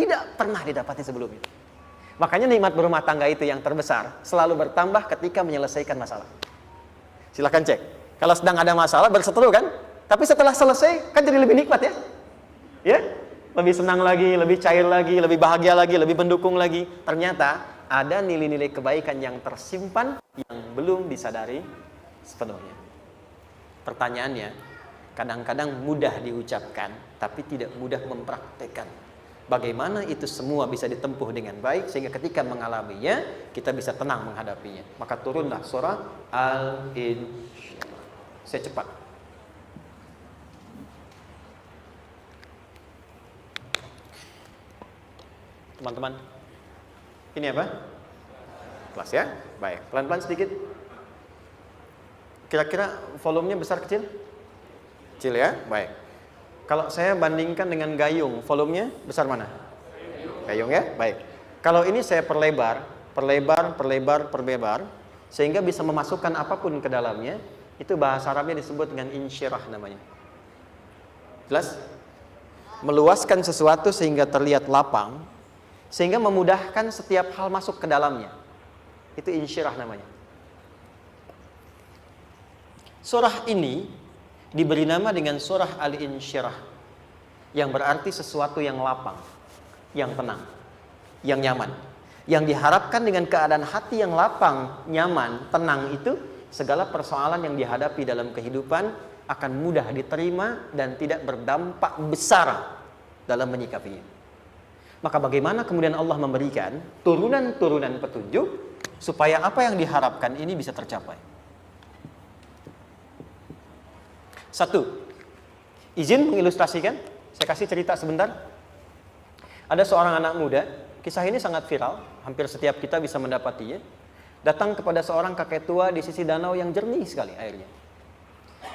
Tidak pernah didapati sebelumnya. Makanya nikmat berumah tangga itu yang terbesar selalu bertambah ketika menyelesaikan masalah. Silahkan cek. Kalau sedang ada masalah berseteru kan? Tapi setelah selesai kan jadi lebih nikmat ya. Ya? Lebih senang lagi, lebih cair lagi, lebih bahagia lagi, lebih mendukung lagi. Ternyata ada nilai-nilai kebaikan yang tersimpan yang belum disadari sepenuhnya. Pertanyaannya, kadang-kadang mudah diucapkan tapi tidak mudah mempraktekkan. Bagaimana itu semua bisa ditempuh dengan baik sehingga ketika mengalaminya kita bisa tenang menghadapinya. Maka turunlah surah Al-Insyirah. Saya cepat. Teman-teman, ini apa? Kelas ya? Baik, pelan-pelan sedikit. Kira-kira volumenya besar kecil? Kecil ya? Baik. Kalau saya bandingkan dengan gayung, volumenya besar mana? Gayung ya? Baik. Kalau ini saya perlebar, sehingga bisa memasukkan apapun ke dalamnya, itu bahasa Arabnya disebut dengan insyirah namanya. Jelas? Meluaskan sesuatu sehingga terlihat lapang, sehingga memudahkan setiap hal masuk ke dalamnya. Itu insyirah namanya. Surah ini diberi nama dengan surah Al-Insyirah, yang berarti sesuatu yang lapang, yang tenang, yang nyaman. Yang diharapkan dengan keadaan hati yang lapang, nyaman, tenang itu, segala persoalan yang dihadapi dalam kehidupan akan mudah diterima dan tidak berdampak besar dalam menyikapinya. Maka bagaimana kemudian Allah memberikan turunan-turunan petunjuk supaya apa yang diharapkan ini bisa tercapai. Satu, izin mengilustrasikan. Saya kasih cerita sebentar. Ada seorang anak muda, kisah ini sangat viral, hampir setiap kita bisa mendapatinya. Datang kepada seorang kakek tua di sisi danau yang jernih sekali airnya.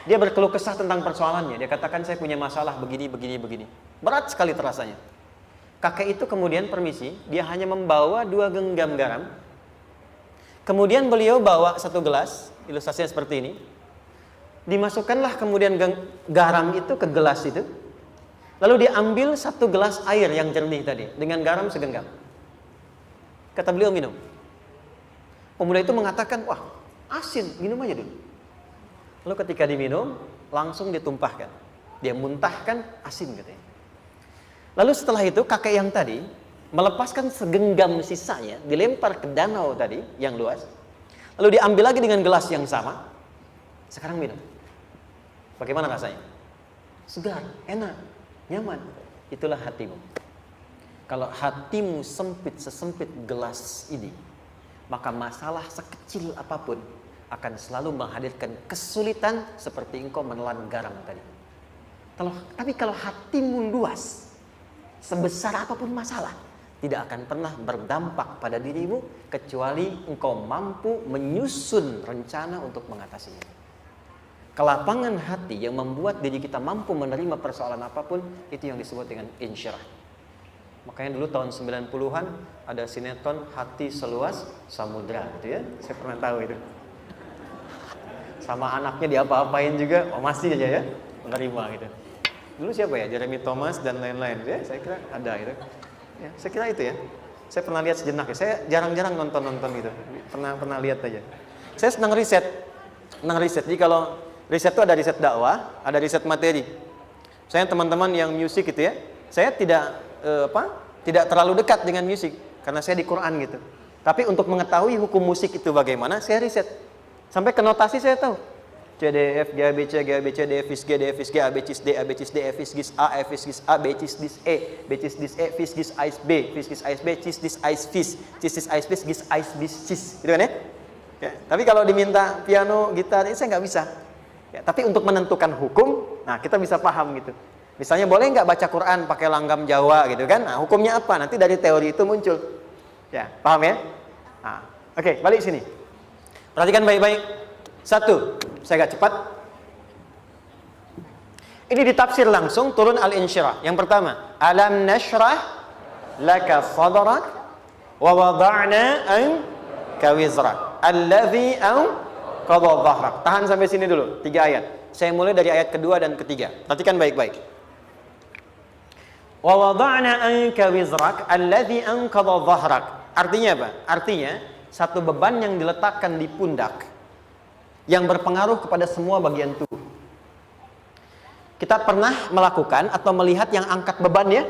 Dia berkeluh kesah tentang persoalannya. Dia katakan, saya punya masalah begini. Berat sekali terasanya. Kakek itu kemudian permisi, dia hanya membawa 2 genggam garam. Kemudian beliau bawa 1 gelas, ilustrasinya seperti ini. Dimasukkanlah kemudian garam itu ke gelas itu. Lalu diambil 1 gelas air yang jernih tadi dengan garam segenggam. Kata beliau, minum. Pemuda itu mengatakan, wah asin, minum aja dulu. Lalu ketika diminum, langsung ditumpahkan. Dia muntahkan asin katanya. Lalu setelah itu kakek yang tadi melepaskan segenggam sisanya, dilempar ke danau tadi yang luas. Lalu diambil lagi dengan gelas yang sama. Sekarang minum. Bagaimana rasanya? Segar, enak, nyaman. Itulah hatimu. Kalau hatimu sempit sesempit gelas ini, maka masalah sekecil apapun akan selalu menghadirkan kesulitan seperti engkau menelan garam tadi. Tapi kalau hatimu luas, sebesar apapun masalah, tidak akan pernah berdampak pada dirimu kecuali engkau mampu menyusun rencana untuk mengatasinya. Kelapangan hati yang membuat diri kita mampu menerima persoalan apapun, itu yang disebut dengan insyirah. Makanya dulu tahun 90-an ada sinetron Hati Seluas Samudra gitu ya. Saya pernah tahu itu. Sama anaknya diapa-apain juga, masih aja ya menerima gitu. Dulu siapa ya? Jeremy Thomas dan lain-lain ya. Saya kira ada gitu. Ya, saya kira itu ya. Saya pernah lihat sejenak ya. Saya jarang-jarang nonton gitu. Pernah lihat aja. Saya senang riset. Jadi kalau riset itu ada riset dakwah, ada riset materi. Saya teman-teman yang musik gitu ya, saya tidak terlalu dekat dengan musik karena saya di Quran gitu. Tapi untuk mengetahui hukum musik itu bagaimana, saya riset. Sampai ke notasi saya tahu. C D F G A B C D F G D F G A B C D A B C D F G A F G A B C D E B C D E F G A B C D gitu kan ya? Ya, tapi kalau diminta piano, gitar, ini saya nggak bisa. Ya, tapi untuk menentukan hukum, nah kita bisa paham gitu. Misalnya boleh nggak baca Quran pakai langgam Jawa gitu kan? Nah hukumnya apa? Nanti dari teori itu muncul. Ya, paham ya? Nah, oke, balik sini. Perhatikan baik-baik. 1, saya agak cepat. Ini ditafsir langsung turun Al-Insyirah. Yang pertama, alam nashrah laka sadrak wa wada'na anka wizrak allazi qadha dhahrak. Tahan sampai sini dulu, 3 ayat. Saya mulai dari ayat kedua dan ketiga. Perhatikan baik-baik. Wa wada'na anka wizrak alladhi anqadha dhahrak. Artinya apa? Artinya satu beban yang diletakkan di pundak yang berpengaruh kepada semua bagian tubuh. Kita pernah melakukan atau melihat yang angkat beban ya?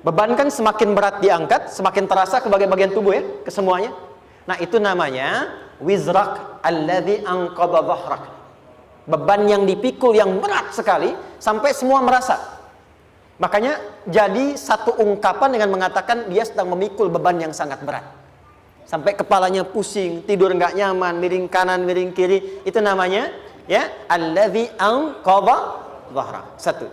Beban kan semakin berat diangkat, semakin terasa ke bagian-bagian tubuh ya, ke semuanya. Nah, itu namanya wizrak alladzi anqadha dhahrak. Beban yang dipikul yang berat sekali sampai semua merasa. Makanya jadi satu ungkapan dengan mengatakan dia sedang memikul beban yang sangat berat. Sampai kepalanya pusing, tidur nggak nyaman, miring kanan, miring kiri. Itu namanya ya alladzi anqadha dhahrak. Satu.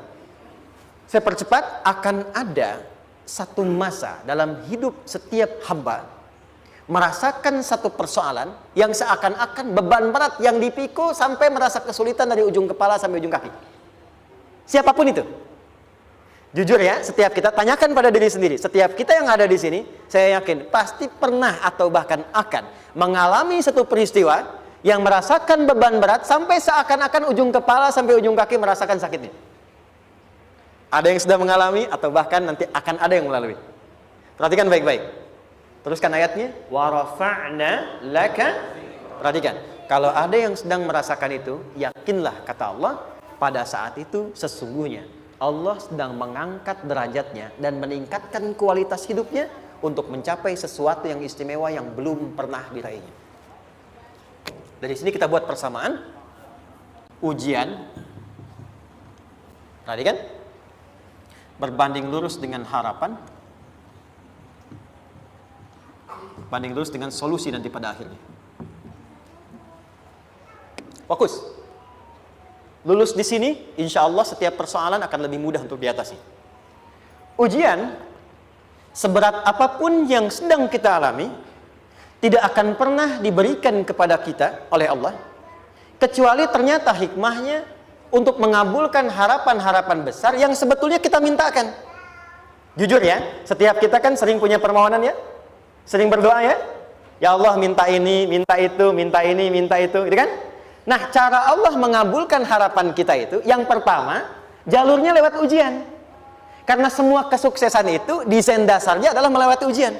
Saya percepat, akan ada satu masa dalam hidup setiap hamba merasakan satu persoalan yang seakan-akan beban berat yang dipikul sampai merasa kesulitan dari ujung kepala sampai ujung kaki. Siapapun itu. Jujur ya, setiap kita tanyakan pada diri sendiri. Setiap kita yang ada di sini, saya yakin pasti pernah atau bahkan akan mengalami satu peristiwa yang merasakan beban berat sampai seakan-akan ujung kepala sampai ujung kaki merasakan sakitnya. Ada yang sudah mengalami atau bahkan nanti akan ada yang melalui. Perhatikan baik-baik. Teruskan ayatnya. Wa rafa'na laka. Perhatikan. Kalau ada yang sedang merasakan itu, yakinlah kata Allah, pada saat itu sesungguhnya Allah sedang mengangkat derajatnya dan meningkatkan kualitas hidupnya untuk mencapai sesuatu yang istimewa yang belum pernah diraihnya. Dari sini kita buat persamaan. Ujian. Perhatikan. Berbanding lurus dengan harapan. Banding lurus dengan solusi nanti pada akhirnya. Fokus. Lulus di sini, insya Allah setiap persoalan akan lebih mudah untuk diatasi. Ujian, seberat apapun yang sedang kita alami, tidak akan pernah diberikan kepada kita oleh Allah, kecuali ternyata hikmahnya untuk mengabulkan harapan-harapan besar yang sebetulnya kita mintakan. Jujur ya, setiap kita kan sering punya permohonan ya, sering berdoa ya, ya Allah minta ini, minta itu, minta ini, minta itu, gitu kan? Nah, cara Allah mengabulkan harapan kita itu, yang pertama, jalurnya lewat ujian. Karena semua kesuksesan itu, desain dasarnya adalah melewati ujian.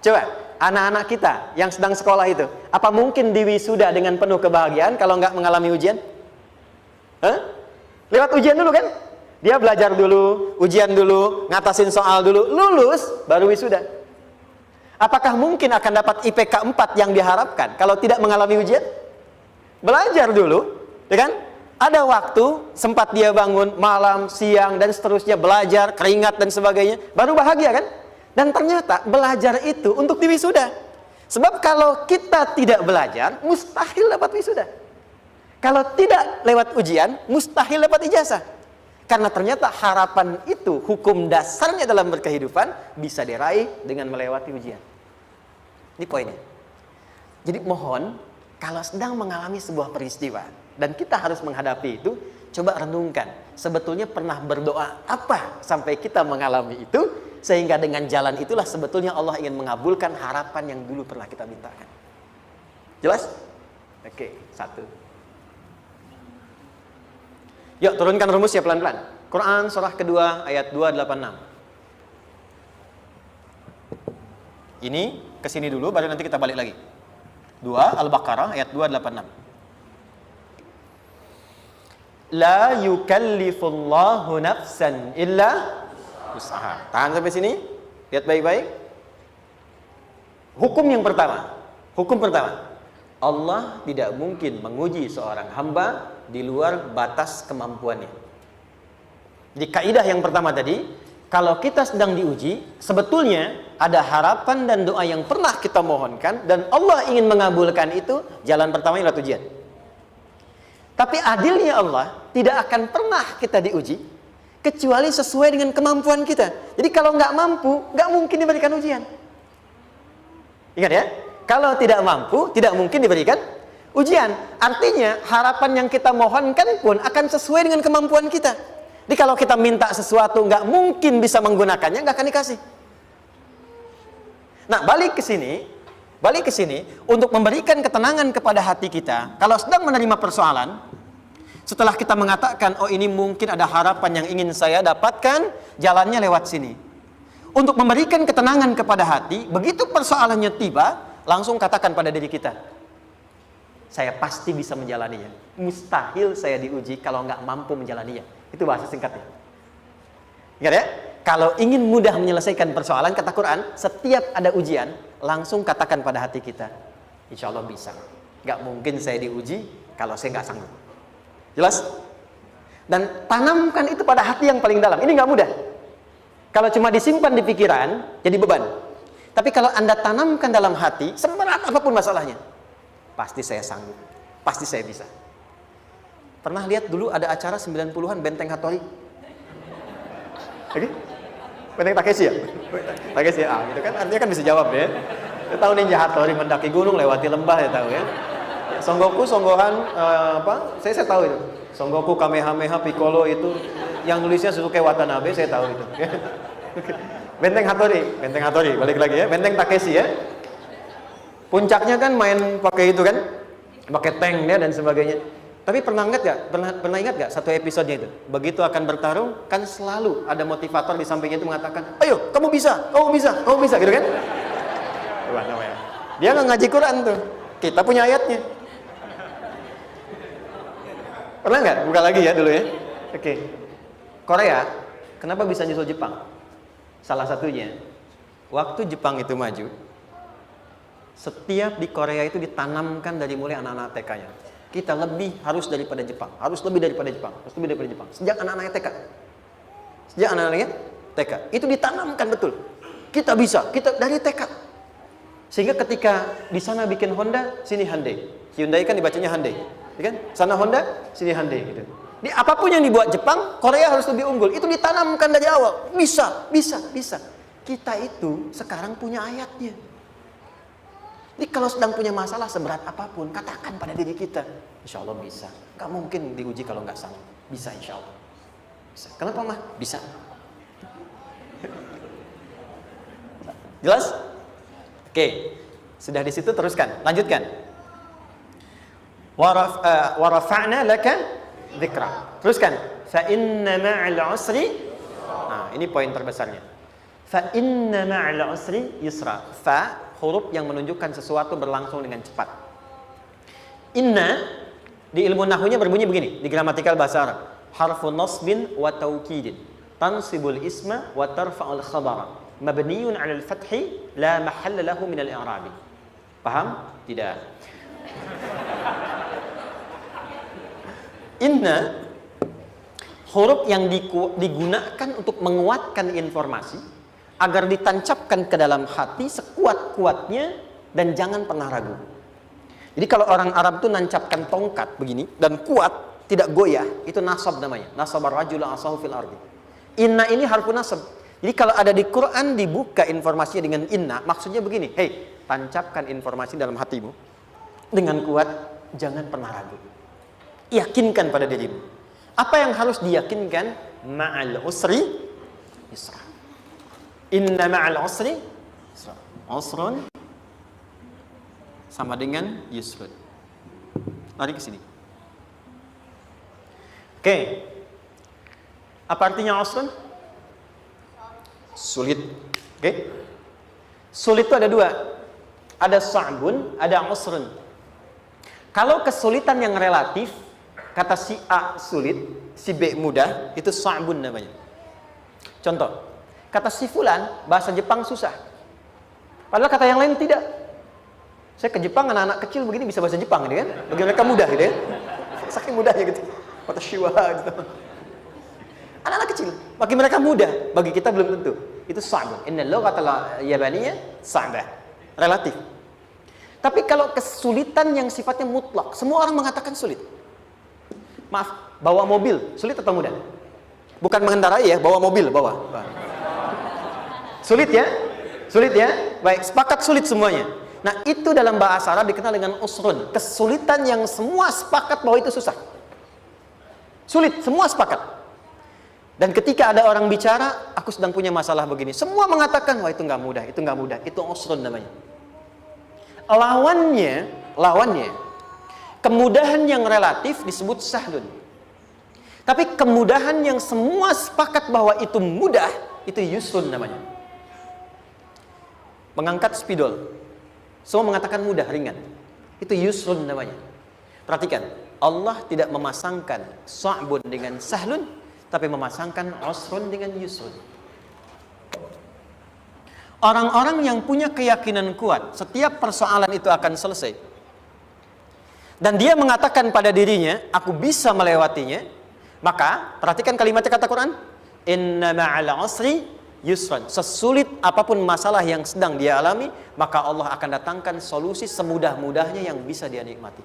Coba, anak-anak kita yang sedang sekolah itu, apa mungkin diwisuda dengan penuh kebahagiaan kalau nggak mengalami ujian? Lewat ujian dulu kan? Dia belajar dulu, ujian dulu, ngatasin soal dulu, lulus, baru wisuda. Apakah mungkin akan dapat IPK 4 yang diharapkan kalau tidak mengalami ujian? Belajar dulu, ya kan? Ada waktu, sempat dia bangun malam, siang, dan seterusnya, belajar, keringat, dan sebagainya, baru bahagia kan? Dan ternyata belajar itu untuk diwisuda. Sebab kalau kita tidak belajar, mustahil dapat wisuda. Kalau tidak lewat ujian, mustahil dapat ijazah. Karena ternyata harapan itu, hukum dasarnya dalam berkehidupan, bisa diraih dengan melewati ujian. Ini poinnya. Jadi mohon, kalau sedang mengalami sebuah peristiwa dan kita harus menghadapi itu, coba renungkan, sebetulnya pernah berdoa apa sampai kita mengalami itu, sehingga dengan jalan itulah sebetulnya Allah ingin mengabulkan harapan yang dulu pernah kita mintakan. Jelas? Oke, satu. Yuk turunkan rumus ya pelan-pelan. Quran surah kedua ayat 286. Ini kesini dulu, baru nanti kita balik lagi. 2 Al-Baqarah ayat 286. La yukallifullahu nafsan illa usaha. Tahan sampai sini. Lihat baik-baik. Hukum yang pertama. Hukum pertama. Allah tidak mungkin menguji seorang hamba di luar batas kemampuannya. Di kaidah yang pertama tadi, kalau kita sedang diuji, sebetulnya ada harapan dan doa yang pernah kita mohonkan dan Allah ingin mengabulkan itu, jalan pertama adalah ujian. Tapi adilnya Allah tidak akan pernah kita diuji kecuali sesuai dengan kemampuan kita. Jadi kalau nggak mampu, nggak mungkin diberikan ujian. Ingat ya, kalau tidak mampu, tidak mungkin diberikan ujian. Artinya harapan yang kita mohonkan pun akan sesuai dengan kemampuan kita. Jadi kalau kita minta sesuatu nggak mungkin bisa menggunakannya, nggak akan dikasih. Nah, balik ke sini untuk memberikan ketenangan kepada hati kita. Kalau sedang menerima persoalan, Setelah kita mengatakan, oh ini mungkin ada harapan yang ingin saya dapatkan, jalannya lewat sini. Untuk memberikan ketenangan kepada hati, begitu persoalannya tiba, langsung katakan pada diri kita, saya pasti bisa menjalaninya. Mustahil saya diuji kalau nggak mampu menjalaninya. Itu bahasa singkatnya. Ingat ya? Kalau ingin mudah menyelesaikan persoalan, kata Quran, setiap ada ujian, langsung katakan pada hati kita, insya Allah bisa. Nggak mungkin saya diuji kalau saya nggak sanggup. Jelas? Dan tanamkan itu pada hati yang paling dalam. Ini nggak mudah. Kalau cuma disimpan di pikiran, jadi beban. Tapi kalau Anda tanamkan dalam hati, seberat apapun masalahnya, pasti saya sanggup. Pasti saya bisa. Pernah lihat dulu ada acara 90-an Benteng Hattori? Oke? Benteng Takeshi ya? Takeshi ya? Gitu kan artinya kan bisa jawab ya. Kita tahu Ninja Hattori mendaki gunung, lewati lembah, ya tahu ya. Son Goku, Son Gohan, apa? Saya tahu itu. Son Goku, Kamehameha, Piccolo itu yang nulisnya Suzuki Watanabe, saya tahu itu. Benteng Hattori, balik lagi ya. Benteng Takeshi ya. Puncaknya kan main pakai itu kan, pakai tank ya dan sebagainya. Tapi pernah ingat gak satu episodenya itu? Begitu akan bertarung, kan selalu ada motivator di sampingnya itu mengatakan, ayo kamu bisa, gitu kan? Dia nggak ngaji Quran tuh, kita punya ayatnya. Pernah nggak? Buka lagi ya dulu ya. Oke. Korea, kenapa bisa nyusul Jepang? Salah satunya, waktu Jepang itu maju, setiap di Korea itu ditanamkan dari mulai anak-anak TK-nya. Kita harus lebih daripada Jepang. Sejak anak-anaknya TK. Itu ditanamkan betul. Kita bisa, kita dari TK. Sehingga ketika di sana bikin Honda, sini Hyundai. Hyundai kan dibacanya Hyundai. Ya kan? Sana Honda, sini Hyundai gitu. Di apapun yang dibuat Jepang, Korea harus lebih unggul. Itu ditanamkan dari awal. Bisa. Kita itu sekarang punya ayatnya. Jadi kalau sedang punya masalah seberat apapun, katakan pada diri kita, insya Allah bisa. Gak mungkin diuji kalau nggak sanggup. Bisa insya Allah. Bisa. Kenapa mah? Bisa. Jelas? Oke. Sudah di situ teruskan. Lanjutkan. Warafa'na laka dzikra. Teruskan. Fa inna ma'al usri. Nah, ini poin terbesarnya. Fa inna ma'al usri yusra. Fa huruf yang menunjukkan sesuatu berlangsung dengan cepat. Inna di ilmu nahwunya berbunyi begini, di gramatikal bahasa Arab. Harfun nasbin wa taukidin. Tansibul isma wa tarfa'ul khabara. Mabniun 'alal fathi la mahalla lahu minal i'rabi. Paham? Tidak. Inna huruf yang digunakan untuk menguatkan informasi agar ditancapkan ke dalam hati sekuat-kuatnya dan jangan pernah ragu. Jadi kalau orang Arab itu nancapkan tongkat begini dan kuat, tidak goyah, itu nasab namanya. Nasabar rajul asahu fil ardi. Inna ini harfun nasab. Jadi kalau ada di Quran dibuka informasinya dengan inna, maksudnya begini, hei, tancapkan informasi dalam hatimu dengan kuat, jangan pernah ragu. Yakinkan pada dirimu. Apa yang harus diyakinkan? Ma'al usri yusra. Inna ma'al usri yusra. Usrun sama dengan yusrun. Lari ke sini. Oke. Apa artinya usrun? Sulit. Oke. Sulit itu ada dua. Ada sa'bun, ada usrun. Kalau kesulitan yang relatif, kata si A sulit, si B mudah, itu sa'bun namanya. Contoh, kata si fulan, bahasa Jepang susah. Padahal kata yang lain tidak. Saya ke Jepang, anak-anak kecil begini bisa bahasa Jepang gitu kan. Bagi mereka mudah gitu ya. Saking mudahnya gitu. Kata shiwa gitu. Anak-anak kecil, bagi mereka mudah, bagi kita belum tentu. Itu sa'bun. Innal lughatal yabaniyah sa'bah. Relatif. Tapi kalau kesulitan yang sifatnya mutlak, semua orang mengatakan sulit. Maaf, bawa mobil, sulit atau mudah? Bukan mengendarai ya, bawa mobil, bawa. Sulit ya? Sulit ya? Baik, sepakat sulit semuanya. Nah, itu dalam bahasa Arab dikenal dengan usrun. Kesulitan yang semua sepakat bahwa itu susah. Sulit, semua sepakat. Dan ketika ada orang bicara, aku sedang punya masalah begini. Semua mengatakan, wah itu nggak mudah, itu nggak mudah. Itu usrun namanya. Lawannya, kemudahan yang relatif disebut sahlun. Tapi kemudahan yang semua sepakat bahwa itu mudah, itu yusrun namanya. Mengangkat spidol, semua mengatakan mudah, ringan. Itu yusrun namanya. Perhatikan, Allah tidak memasangkan sa'bun dengan sahlun, tapi memasangkan usrun dengan yusrun. Orang-orang yang punya keyakinan kuat, setiap persoalan itu akan selesai. Dan dia mengatakan pada dirinya, aku bisa melewatinya. Maka, perhatikan kalimatnya kata Quran, inna ma'al usri yusran. Sesulit apapun masalah yang sedang dia alami, maka Allah akan datangkan solusi semudah-mudahnya yang bisa dia nikmati.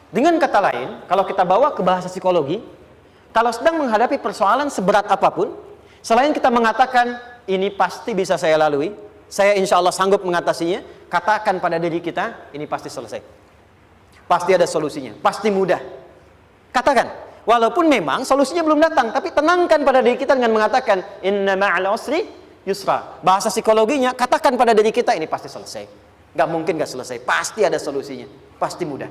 Dengan kata lain, kalau kita bawa ke bahasa psikologi, kalau sedang menghadapi persoalan seberat apapun, selain kita mengatakan, ini pasti bisa saya lalui, saya insya Allah sanggup mengatasinya, katakan pada diri kita, ini pasti selesai. Pasti ada solusinya, pasti mudah. Katakan, walaupun memang solusinya belum datang, tapi tenangkan pada diri kita dengan mengatakan, inna ma'al usri yusra. Bahasa psikologinya, katakan pada diri kita, ini pasti selesai. Gak mungkin gak selesai, pasti ada solusinya, pasti mudah.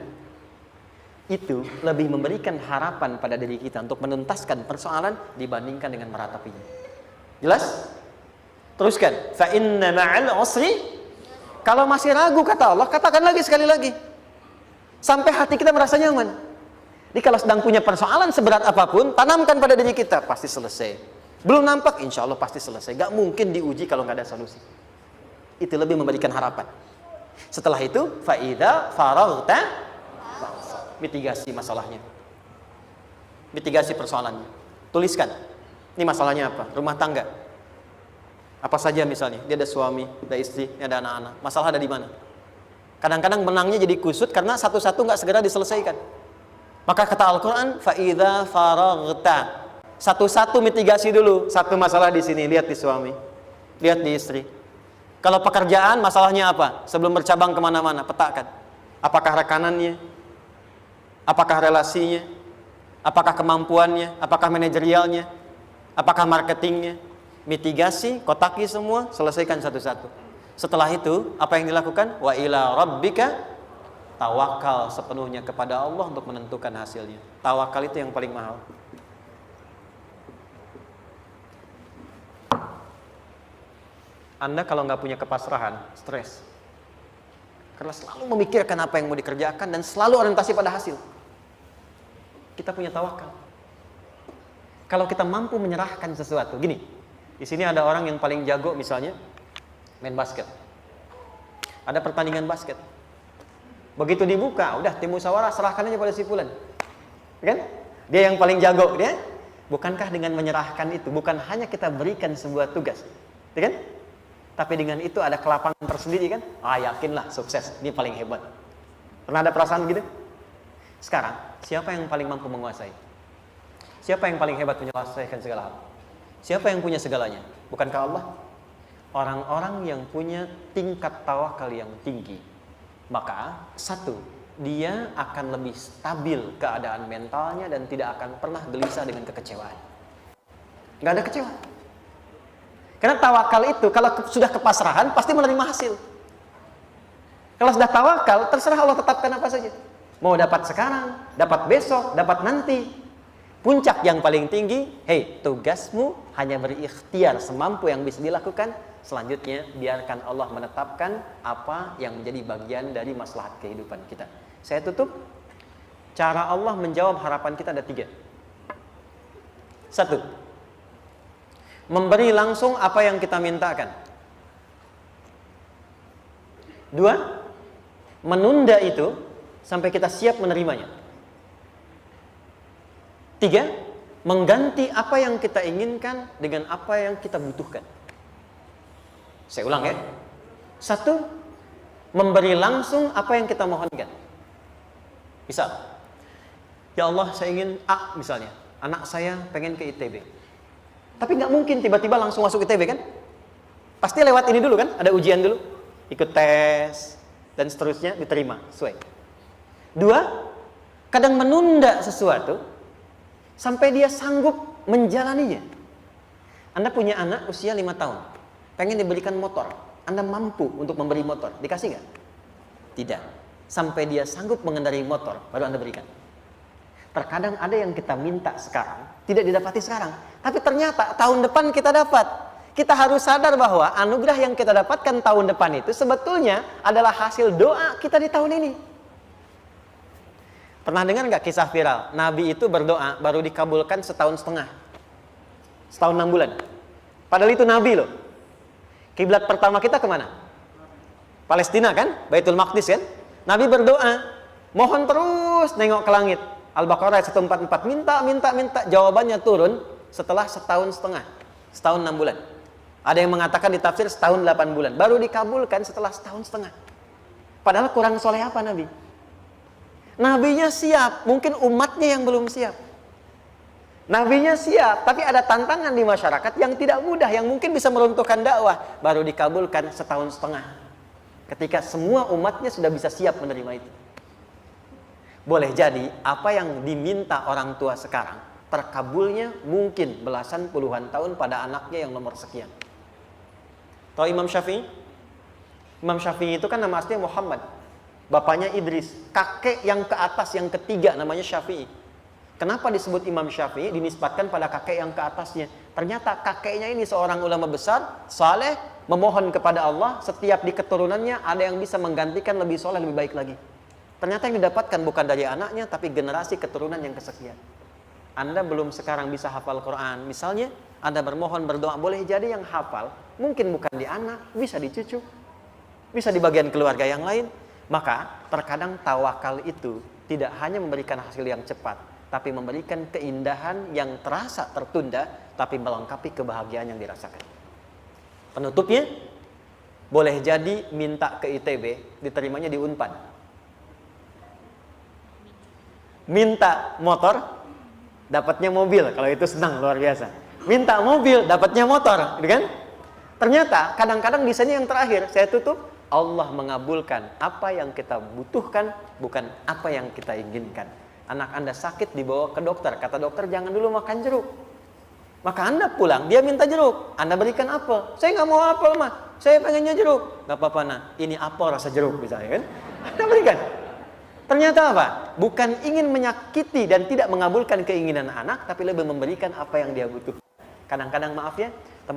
Itu lebih memberikan harapan pada diri kita untuk menuntaskan persoalan dibandingkan dengan meratapinya. Jelas? Teruskan. Fa inna ma'al usri. Kalau masih ragu kata Allah, katakan lagi sekali lagi. Sampai hati kita merasa nyaman. Jadi kalau sedang punya persoalan seberat apapun, tanamkan pada diri kita, pasti selesai. Belum nampak, insya Allah pasti selesai. Gak mungkin diuji kalau nggak ada solusi. Itu lebih memberikan harapan. Setelah itu, fa idza faraghta, mitigasi masalahnya, mitigasi persoalannya. Tuliskan, ini masalahnya apa? Rumah tangga, apa saja misalnya. Dia ada suami, ada istri, ada anak-anak. Masalah ada di mana? Kadang-kadang menangnya jadi kusut karena satu-satu nggak segera diselesaikan. Maka kata Al-Quran, fa'idha faraghta, satu-satu mitigasi dulu. Satu masalah di sini, lihat di suami, lihat di istri. Kalau pekerjaan, masalahnya apa? Sebelum bercabang kemana-mana, petakan. Apakah rekanannya? Apakah relasinya? Apakah kemampuannya? Apakah manajerialnya? Apakah marketingnya? Mitigasi, kotaki semua, selesaikan satu-satu. Setelah itu, apa yang dilakukan? Wa ila rabbika, tawakal sepenuhnya kepada Allah untuk menentukan hasilnya. Tawakal itu yang paling mahal. Anda kalau nggak punya kepasrahan, stres. Karena selalu memikirkan apa yang mau dikerjakan dan selalu orientasi pada hasil. Kita punya tawakal. Kalau kita mampu menyerahkan sesuatu, gini, di sini ada orang yang paling jago misalnya main basket. Ada pertandingan basket. Begitu dibuka, udah tim musyawarah serahkan aja pada si fulan. Kan? Dia yang paling jago, dia. Bukankah dengan menyerahkan itu bukan hanya kita berikan sebuah tugas, ya kan? Tapi dengan itu ada kelapangan tersendiri kan? Yakinlah sukses, ini paling hebat. Pernah ada perasaan gitu? Sekarang, siapa yang paling mampu menguasai? Siapa yang paling hebat menyelesaikan segala hal? Siapa yang punya segalanya? Bukankah Allah? Orang-orang yang punya tingkat tawakal yang tinggi, maka satu, dia akan lebih stabil keadaan mentalnya dan tidak akan pernah gelisah dengan kekecewaan. Gak ada kecewa. Karena tawakal itu kalau sudah kepasrahan pasti menerima hasil. Kalau sudah tawakal, terserah Allah tetapkan apa saja. Mau dapat sekarang, dapat besok, dapat nanti. Puncak yang paling tinggi, tugasmu hanya berikhtiar semampu yang bisa dilakukan. Selanjutnya biarkan Allah menetapkan apa yang menjadi bagian dari maslahat kehidupan kita. Saya tutup. Cara Allah menjawab harapan kita ada 3. 1. Memberi langsung apa yang kita mintakan. 2. Menunda itu sampai kita siap menerimanya. 3. Mengganti apa yang kita inginkan dengan apa yang kita butuhkan. Saya ulang ya. 1. Memberi langsung apa yang kita mohonkan. Misal, ya Allah saya ingin A misalnya, anak saya pengen ke ITB. Tapi nggak mungkin tiba-tiba langsung masuk ITB kan? Pasti lewat ini dulu kan? Ada ujian dulu, ikut tes dan seterusnya diterima sesuai. 2. Kadang menunda sesuatu sampai dia sanggup menjalaninya. Anda punya anak usia 5 tahun, pengen diberikan motor. Anda mampu untuk memberi motor, dikasih nggak? Tidak. sampai dia sanggup mengendarai motor, baru Anda berikan. Terkadang ada yang kita minta sekarang, tidak didapati sekarang. Tapi ternyata tahun depan kita dapat. Kita harus sadar bahwa anugerah yang kita dapatkan tahun depan itu sebetulnya adalah hasil doa kita di tahun ini. Pernah dengar nggak kisah viral? Nabi itu berdoa baru dikabulkan setahun setengah. Setahun 6 bulan. Padahal itu Nabi loh. Kiblat pertama kita kemana? Palestina kan? Baitul Maqdis kan? Nabi berdoa, mohon terus nengok ke langit. Al-Baqarah 144, minta. Jawabannya turun setelah setahun setengah. Setahun 6 bulan. Ada yang mengatakan di tafsir setahun 8 bulan. Baru dikabulkan setelah setahun setengah. Padahal kurang soleh apa Nabi? Nabinya siap, mungkin umatnya yang belum siap. Nabinya siap, tapi ada tantangan di masyarakat yang tidak mudah, yang mungkin bisa meruntuhkan dakwah. Baru dikabulkan setahun setengah. Ketika semua umatnya sudah bisa siap menerima itu. Boleh jadi apa yang diminta orang tua sekarang, terkabulnya mungkin belasan puluhan tahun pada anaknya yang nomor sekian. Tahu Imam Syafi'i? Imam Syafi'i itu kan nama aslinya Muhammad. Bapaknya Idris. Kakek yang ke atas, yang ketiga namanya Syafi'i. Kenapa disebut Imam Syafi'i? Dinisbatkan pada kakek yang ke atasnya. Ternyata kakeknya ini seorang ulama besar, saleh, memohon kepada Allah. Setiap di keturunannya ada yang bisa menggantikan lebih soleh, lebih baik lagi. Ternyata yang didapatkan bukan dari anaknya, tapi generasi keturunan yang kesekian. Anda belum sekarang bisa hafal Quran. Misalnya, Anda bermohon, berdoa, boleh jadi yang hafal, mungkin bukan di anak, bisa di cucu, bisa di bagian keluarga yang lain. Maka, terkadang tawakal itu tidak hanya memberikan hasil yang cepat, tapi memberikan keindahan yang terasa tertunda, tapi melengkapi kebahagiaan yang dirasakan. Penutupnya, boleh jadi minta ke ITB, diterimanya di Unpad. Minta motor, dapatnya mobil. Kalau itu senang, luar biasa. Minta mobil, dapatnya motor, gitu kan? Ternyata kadang-kadang desainnya yang terakhir, saya tutup, Allah mengabulkan apa yang kita butuhkan, bukan apa yang kita inginkan. Anak Anda sakit, dibawa ke dokter, kata dokter jangan dulu makan jeruk. Maka Anda pulang, dia minta jeruk, Anda berikan apel. Saya nggak mau apel mah, saya pengennya jeruk. Nggak apa-apa nah, ini apel rasa jeruk misalnya kan? Anda berikan. Ternyata apa? Bukan ingin menyakiti dan tidak mengabulkan keinginan anak, tapi lebih memberikan apa yang dia butuh. Kadang-kadang maaf ya,